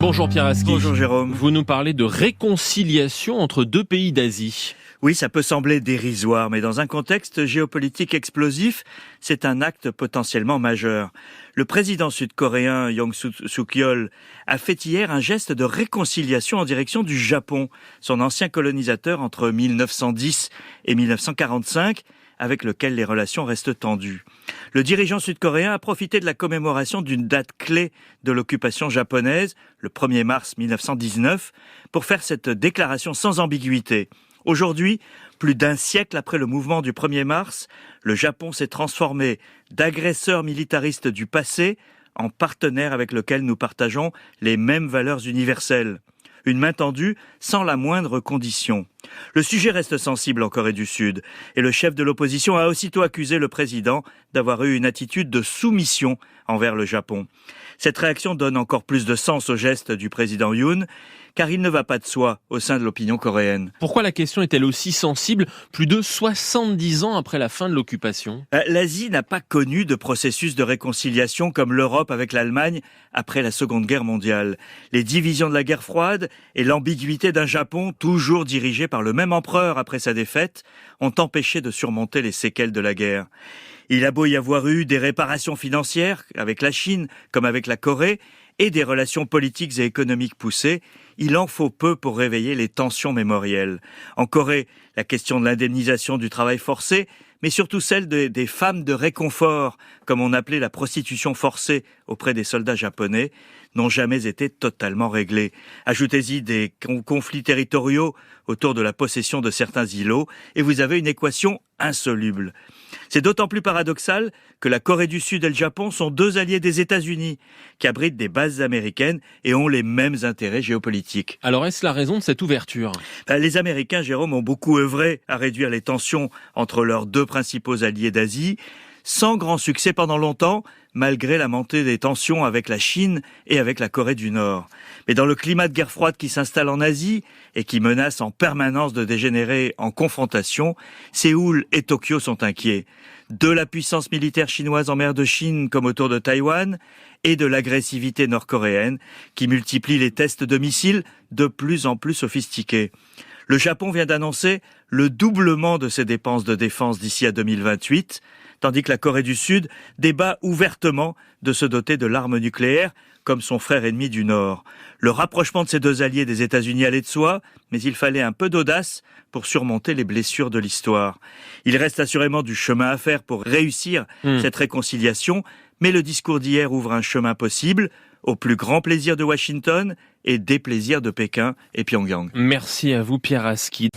Bonjour Pierre Aski. Bonjour Jérôme. Vous nous parlez de réconciliation entre deux pays d'Asie. Oui, ça peut sembler dérisoire, mais dans un contexte géopolitique explosif, c'est un acte potentiellement majeur. Le président sud-coréen Yoon Suk-yeol a fait hier un geste de réconciliation en direction du Japon, son ancien colonisateur entre 1910 et 1945, avec lequel les relations restent tendues. Le dirigeant sud-coréen a profité de la commémoration d'une date clé de l'occupation japonaise, le 1er mars 1919, pour faire cette déclaration sans ambiguïté. Aujourd'hui, plus d'un siècle après le mouvement du 1er mars, le Japon s'est transformé d'agresseur militariste du passé en partenaire avec lequel nous partageons les mêmes valeurs universelles. Une main tendue sans la moindre condition. Le sujet reste sensible en Corée du Sud et le chef de l'opposition a aussitôt accusé le président d'avoir eu une attitude de soumission envers le Japon. Cette réaction donne encore plus de sens au geste du président Yoon, car il ne va pas de soi au sein de l'opinion coréenne. Pourquoi la question est-elle aussi sensible plus de 70 ans après la fin de l'occupation ? L'Asie n'a pas connu de processus de réconciliation comme l'Europe avec l'Allemagne après la Seconde Guerre mondiale. Les divisions de la guerre froide et l'ambiguïté d'un Japon toujours dirigé par le même empereur après sa défaite ont empêché de surmonter les séquelles de la guerre. Il a beau y avoir eu des réparations financières avec la Chine comme avec la Corée et des relations politiques et économiques poussées, il en faut peu pour réveiller les tensions mémorielles. En Corée, la question de l'indemnisation du travail forcé, mais surtout celle des femmes de réconfort, comme on appelait la prostitution forcée auprès des soldats japonais, n'ont jamais été totalement réglées. Ajoutez-y des conflits territoriaux autour de la possession de certains îlots, et vous avez une équation insoluble. C'est d'autant plus paradoxal que la Corée du Sud et le Japon sont deux alliés des États-Unis, qui abritent des bases américaines et ont les mêmes intérêts géopolitiques. Alors est-ce la raison de cette ouverture ? Les Américains, Jérôme, ont beaucoup œuvré à réduire les tensions entre leurs deux principaux alliés d'Asie, sans grand succès pendant longtemps, malgré la montée des tensions avec la Chine et avec la Corée du Nord. Mais dans le climat de guerre froide qui s'installe en Asie et qui menace en permanence de dégénérer en confrontation, Séoul et Tokyo sont inquiets. De la puissance militaire chinoise en mer de Chine comme autour de Taïwan et de l'agressivité nord-coréenne qui multiplie les tests de missiles de plus en plus sophistiqués. Le Japon vient d'annoncer le doublement de ses dépenses de défense d'ici à 2028, tandis que la Corée du Sud débat ouvertement de se doter de l'arme nucléaire, comme son frère ennemi du Nord. Le rapprochement de ces deux alliés des États-Unis allait de soi, mais il fallait un peu d'audace pour surmonter les blessures de l'histoire. Il reste assurément du chemin à faire pour réussir cette réconciliation, mais le discours d'hier ouvre un chemin possible, au plus grand plaisir de Washington et déplaisir de Pékin et Pyongyang. Merci à vous Pierre Aski.